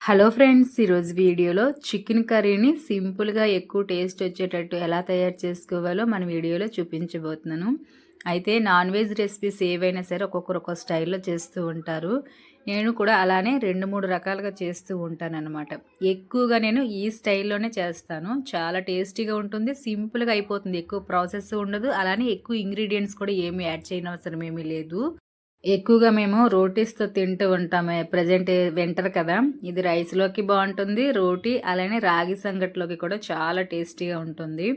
Hello friends, ఈరోజు వీడియోలో chicken కర్రీని సింపుల్గా ఎక్కువ టేస్ట్ వచ్చేటట్టు ఎలా తయారు చేసుకోవాలో మన వీడియోలో చూపించబోతున్నాను. అయితే నాన్ వెజ్ రెసిపీస్ ఏవైనా సరే ఒక్కొక్కరు ఒక్కొక్క స్టైల్లో చేస్తూ ఉంటారు. నేను కూడా అలానే 2-3 రకాలుగా చేస్తూ ఉంటానన్నమాట. ఎక్కువగా నేను ఈ స్టైల్లోనే చేస్తాను. చాలా టేస్టీగా ఉంటుంది, సింపుల్గా అయిపోతుంది, ఎక్కువ ప్రాసెస్ ఉండదు, అలానే ఎక్కువ ఇంగ్రీడియంట్స్ కూడా ఏమి యాడ్ చేయనవసరం ఏమీ లేదు. ఎక్కువగా మేము రోటీస్‌తో తింటూ ఉంటాము. ప్రెజెంట్ వింటర్ కదా! ఇది రైస్‌లోకి బావుంటుంది. రోటీ అలానే రాగి సంగట్లోకి కూడా చాలా టేస్టీగా ఉంటుంది.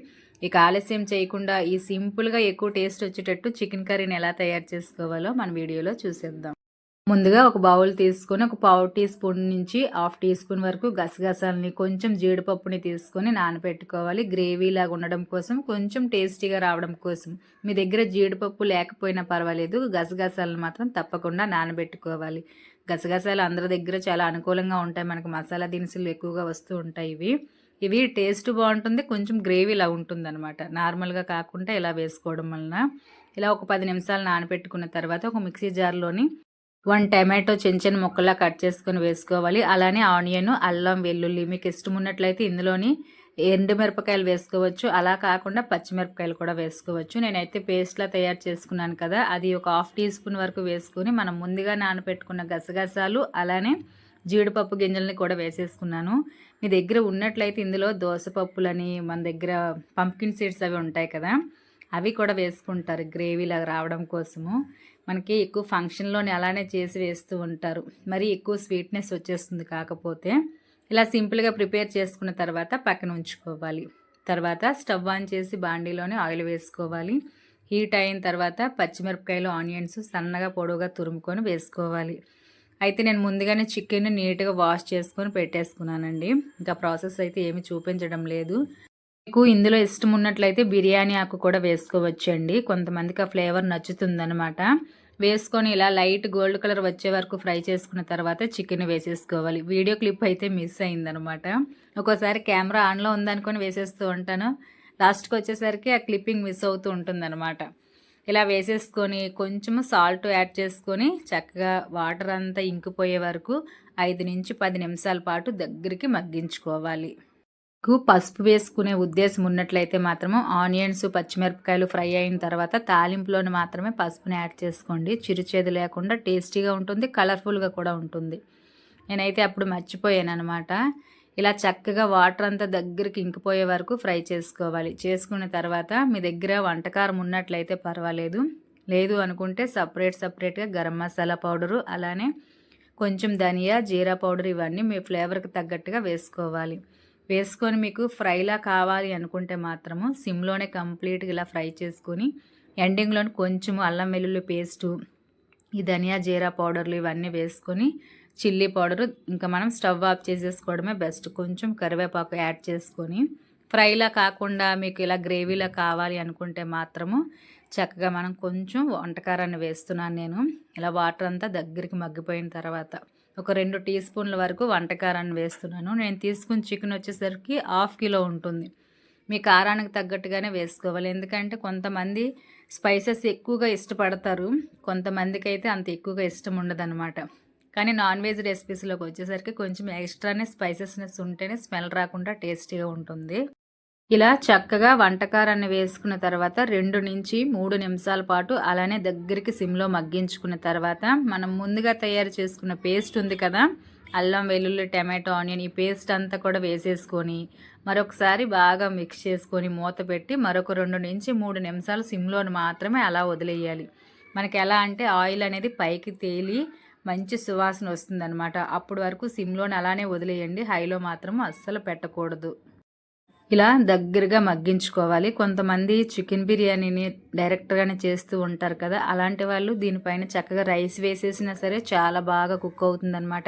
ఇక ఆలస్యం చేయకుండా ఈ సింపుల్‌గా ఎక్కువ టేస్ట్ వచ్చేటట్టు చికెన్ కర్రీని ఎలా తయారు చేసుకోవాలో మన వీడియోలో చూసేద్దాం. ముందుగా ఒక బౌల్ తీసుకొని ఒక పావు టీ స్పూన్ నుంచి హాఫ్ టీ స్పూన్ వరకు గసగసాలని కొంచెం జీడిపప్పుని తీసుకొని నానబెట్టుకోవాలి. గ్రేవీ లాగా ఉండడం కోసం, కొంచెం టేస్టీగా రావడం కోసం. మీ దగ్గర జీడిపప్పు లేకపోయినా పర్వాలేదు, గసగసాలను మాత్రం తప్పకుండా నానబెట్టుకోవాలి. గసగసాలు అందరి దగ్గర చాలా అనుకూలంగా ఉంటాయి. మనకు మసాలా దినుసులు ఎక్కువగా వస్తూ ఉంటాయి. ఇవి టేస్ట్ బాగుంటుంది, కొంచెం గ్రేవీలా ఉంటుంది అనమాట. నార్మల్గా కాకుండా ఇలా వేసుకోవడం వలన. ఇలా ఒక 10 నిమిషాలు నానబెట్టుకున్న తర్వాత ఒక మిక్సీ జార్లోని 1 టమాటో చిన్న చిన్న ముక్కల్లా కట్ చేసుకొని వేసుకోవాలి. అలానే ఆనియన్, అల్లం, వెల్లుల్లి మీకు ఇష్టం ఉన్నట్లయితే ఇందులోని ఎండుమిరపకాయలు వేసుకోవచ్చు. అలా కాకుండా పచ్చిమిరపకాయలు కూడా వేసుకోవచ్చు. నేనైతే పేస్ట్లా తయారు చేసుకున్నాను కదా, అది ఒక హాఫ్ టీ స్పూన్ వరకు వేసుకొని మనం ముందుగా నానబెట్టుకున్న గసగసాలు అలానే జీడిపప్పు గింజల్ని కూడా వేసేసుకున్నాను. మీ దగ్గర ఉన్నట్లయితే ఇందులో దోసపప్పులని, మన దగ్గర పంప్కిన్ సీడ్స్ అవి ఉంటాయి కదా, అవి కూడా వేసుకుంటారు గ్రేవీలాగా రావడం కోసము. మనకి ఎక్కువ ఫంక్షన్లోని అలానే చేసి వేస్తూ ఉంటారు. మరి ఎక్కువ స్వీట్నెస్ వచ్చేస్తుంది. కాకపోతే ఇలా సింపుల్గా ప్రిపేర్ చేసుకున్న తర్వాత పక్కన ఉంచుకోవాలి. తర్వాత స్టవ్ ఆన్ చేసి బాండీలోనే ఆయిల్ వేసుకోవాలి. హీట్ అయిన తర్వాత పచ్చిమిరపకాయలు, ఆనియన్స్ సన్నగా పొడవుగా తురుముకొని వేసుకోవాలి. అయితే నేను ముందుగానే చికెన్ నీట్గా వాష్ చేసుకొని పెట్టేసుకున్నానండి. ఇంకా ప్రాసెస్ అయితే ఏమి చూపించడం లేదు. మీకు ఇందులో ఇష్టం ఉన్నట్లయితే బిర్యానీ ఆకు కూడా వేసుకోవచ్చండి. కొంతమందికి ఆ ఫ్లేవర్ నచ్చుతుందనమాట. వేసుకొని ఇలా లైట్ గోల్డ్ కలర్ వచ్చే వరకు ఫ్రై చేసుకున్న తర్వాత చికెన్ వేసేసుకోవాలి. వీడియో క్లిప్ అయితే మిస్ అయిందనమాట. ఒక్కోసారి కెమెరా ఆన్లో ఉందనుకొని వేసేస్తూ ఉంటాను. లాస్ట్కి వచ్చేసరికి ఆ క్లిప్పింగ్ మిస్ అవుతూ ఉంటుందన్నమాట. ఇలా వేసేసుకొని కొంచెము సాల్ట్ యాడ్ చేసుకొని చక్కగా వాటర్ అంతా ఇంకిపోయే వరకు 5-10 నిమిషాల పాటు దగ్గరికి మగ్గించుకోవాలి. పసుపు వేసుకునే ఉద్దేశం ఉన్నట్లయితే మాత్రము ఆనియన్స్, పచ్చిమిరపకాయలు ఫ్రై అయిన తర్వాత తాలింపులోని మాత్రమే పసుపుని యాడ్ చేసుకోండి. చిరుచేదు లేకుండా టేస్టీగా ఉంటుంది, కలర్ఫుల్గా కూడా ఉంటుంది. నేనైతే అప్పుడు మర్చిపోయాను అనమాట. ఇలా చక్కగా వాటర్ అంతా దగ్గరికి ఇంకిపోయే వరకు ఫ్రై చేసుకోవాలి. చేసుకున్న తర్వాత మీ దగ్గర వంటకారం ఉన్నట్లయితే పర్వాలేదు, లేదు అనుకుంటే సపరేట్గా గరం మసాలా పౌడరు అలానే కొంచెం ధనియా, జీరా పౌడర్ ఇవన్నీ మీ ఫ్లేవర్కి తగ్గట్టుగా వేసుకోవాలి. వేసుకొని మీకు ఫ్రైలా కావాలి అనుకుంటే మాత్రము సిమ్లోనే కంప్లీట్గా ఇలా ఫ్రై చేసుకొని ఎండింగ్లోని కొంచెము అల్లం వెల్లుల్లి పేస్టు, ఈ ధనియా జీరా పౌడర్లు ఇవన్నీ వేసుకొని చిల్లీ పౌడరు ఇంకా మనం స్టవ్ ఆఫ్ చేసేసుకోవడమే బెస్ట్. కొంచెం కరివేపాకు యాడ్ చేసుకొని ఫ్రైలా కాకుండా మీకు ఇలా గ్రేవీలా కావాలి అనుకుంటే మాత్రము చక్కగా మనం కొంచెం వంటకారాన్ని వేస్తున్నాను నేను. ఇలా వాటర్ అంతా దగ్గరికి మగ్గిపోయిన తర్వాత ఒక 2 టీ స్పూన్ల వరకు వంటకారాన్ని వేస్తున్నాను. నేను తీసుకున్న చికెన్ వచ్చేసరికి 1/2 కిలో ఉంటుంది. మీ కారానికి తగ్గట్టుగానే వేసుకోవాలి. ఎందుకంటే కొంతమంది స్పైసెస్ ఎక్కువగా ఇష్టపడతారు, కొంతమందికి అయితే అంత ఎక్కువగా ఇష్టం ఉండదన్నమాట. కానీ నాన్ వెజ్ రెసిపీస్లోకి వచ్చేసరికి కొంచెం ఎక్స్ట్రానే స్పైసెస్నెస్ ఉంటేనే స్మెల్ రాకుండా టేస్టీగా ఉంటుంది. ఇలా చక్కగా వంటకారాన్ని వేసుకున్న తర్వాత 2-3 నిమిషాల పాటు అలానే దగ్గరికి సిమ్లో మగ్గించుకున్న తర్వాత మనం ముందుగా తయారు చేసుకున్న పేస్ట్ ఉంది కదా, అల్లం వెల్లుల్లి టమాటో ఆనియన్, ఈ పేస్ట్ అంతా కూడా వేసేసుకొని మరొకసారి బాగా మిక్స్ చేసుకొని మూత పెట్టి మరొక 2-3 నిమిషాలు సిమ్లోని మాత్రమే అలా వదిలేయాలి. మనకి ఎలా అంటే ఆయిల్ అనేది పైకి తేలి మంచి సువాసన వస్తుందన్నమాట. అప్పటి వరకు సిమ్లోని అలానే వదిలేయండి, హైలో మాత్రం అస్సలు పెట్టకూడదు. ఇలా దగ్గరగా మగ్గించుకోవాలి. కొంతమంది చికెన్ బిర్యానీని డైరెక్ట్గానే చేస్తూ ఉంటారు కదా, అలాంటి వాళ్ళు దీనిపైన చక్కగా రైస్ వేసేసినా సరే చాలా బాగా కుక్ అవుతుందన్నమాట.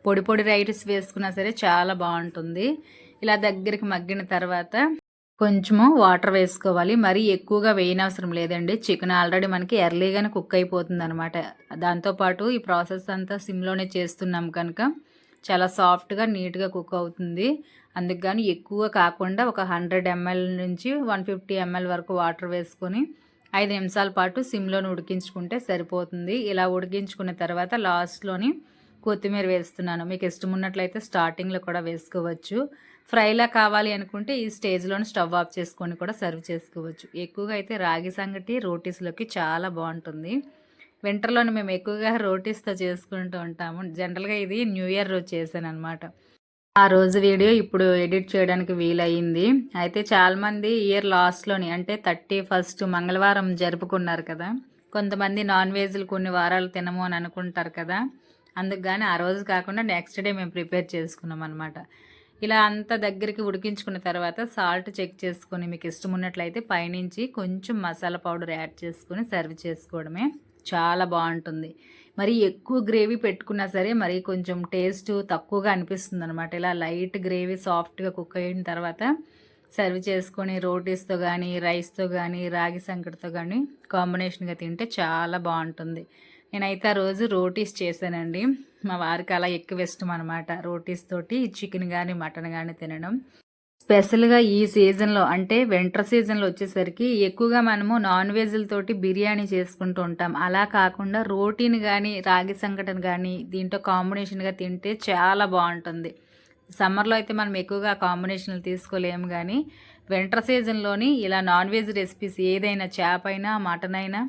పొడి రైస్ వేసుకున్నా సరే చాలా బాగుంటుంది. ఇలా దగ్గరికి మగ్గిన తర్వాత కొంచెము వాటర్ వేసుకోవాలి. మరీ ఎక్కువగా వేయనవసరం లేదండి. చికెన్ ఆల్రెడీ మనకి ఎర్లీగానే కుక్ అయిపోతుంది అనమాట. దాంతోపాటు ఈ ప్రాసెస్ అంతా సిమ్లోనే చేస్తున్నాం కనుక చాలా సాఫ్ట్గా నీట్గా కుక్ అవుతుంది. అందుకని ఎక్కువ కాకుండా ఒక 100 ml నుంచి 150 ml వరకు వాటర్ వేసుకొని 5 నిమిషాల పాటు సిమ్లోని ఉడికించుకుంటే సరిపోతుంది. ఇలా ఉడికించుకున్న తర్వాత లాస్ట్లోని కొత్తిమీర వేస్తున్నాను. మీకు ఇష్టం ఉన్నట్లయితే స్టార్టింగ్‌లో కూడా వేసుకోవచ్చు. ఫ్రైలా కావాలి అనుకుంటే ఈ స్టేజ్‌లోనే స్టవ్ ఆఫ్ చేసుకొని కూడా సర్వ్ చేసుకోవచ్చు. ఎక్కువగా అయితే రాగి సంగటి రోటీస్‌లోకి చాలా బావుంటుంది. వింటర్‌లోనే మేము ఎక్కువగా రోటీస్‌తో చేసుకుంటూ ఉంటాము. జనరల్‌గా ఇది న్యూ ఇయర్ రోజు చేశాననమాట. ఆ రోజు వీడియో ఇప్పుడు ఎడిట్ చేయడానికి వీలయింది. అయితే చాలామంది ఇయర్ లాస్ట్‌లోని అంటే 31 మంగళవారం జరుపుకున్నారు కదా! కొంతమంది నాన్ వెజ్‌లు కొన్ని వారాలు తినము అని అనుకుంటారు కదా! అందుకు గాని ఆ రోజు కాకుండా నెక్స్ట్ డే మేము ప్రిపేర్ చేసుకున్నామనమాట. ఇలా అంతా దగ్గరికి ఉడికించుకున్న తర్వాత సాల్ట్ చెక్ చేసుకొని మీకు ఇష్టం ఉన్నట్లయితే పైనుంచి కొంచెం మసాలా పౌడర్ యాడ్ చేసుకొని సర్వ్ చేసుకోవడమే. చాలా బావుంటుంది. మరి ఎక్కువ గ్రేవీ పెట్టుకున్నా సరే మరి కొంచెం టేస్ట్ తక్కువగా అనిపిస్తుందనమాట. ఇలా లైట్ గ్రేవీ సాఫ్ట్‌గా కుక్ అయిన తర్వాత సర్వ్ చేసుకొని రోటీస్‌తో గానీ, రైస్‌తో గానీ, రాగి సంకటితో గానీ కాంబినేషన్‌గా తింటే చాలా బావుంటుంది. నేనైతే ఆ రోజు రోటీస్ చేశానండి. మా వారికి అలా ఎక్కువ ఇష్టం అనమాట. రోటీస్ తోటి చికెన్ గానీ, మటన్ గానీ తినడం. స్పెషల్‌గా ఈ సీజన్‌లో అంటే వింటర్ సీజన్‌లో వచ్చేసరికి ఎక్కువగా మనము నాన్ వెజ్‌లతోటి బిర్యానీ చేసుకుంటూ ఉంటాం. అలా కాకుండా రోటీని గానీ, రాగి సంకటిని గానీ దీంట్లో కాంబినేషన్‌గా తింటే చాలా బావుంటుంది. సమ్మర్‌లో అయితే మనం ఎక్కువగా కాంబినేషన్‌లు తీసుకోలేము గానీ, వింటర్ సీజన్‌లోని ఇలా నాన్ వెజ్ రెసిపీస్ ఏదైనా చేపైనా, మటన్ అయినా,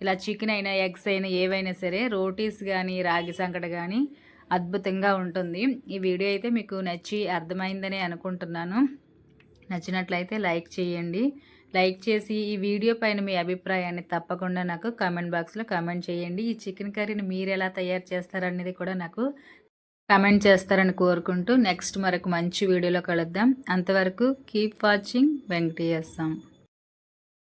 ఇలా చికెన్ అయినా, ఎగ్స్ అయినా ఏవైనా సరే రోటీస్ గానీ, రాగి సంకటి గానీ అద్భుతంగా ఉంటుంది. ఈ వీడియో అయితే మీకు నచ్చి అర్థమైందని అనుకుంటున్నాను. నచ్చినట్లయితే లైక్ చేయండి. లైక్ చేసి ఈ వీడియో పైన మీ అభిప్రాయాన్ని తప్పకుండా నాకు కామెంట్ బాక్స్‌లో కామెంట్ చేయండి. ఈ చికెన్ కర్రీని మీరెలా తయారు చేస్తారనేది కూడా నాకు కామెంట్ చేస్తారని కోరుకుంటూ నెక్స్ట్ మరొక మంచి వీడియోలో కలుద్దాం. అంతవరకు కీప్ వాచింగ్ వెంకటేశం.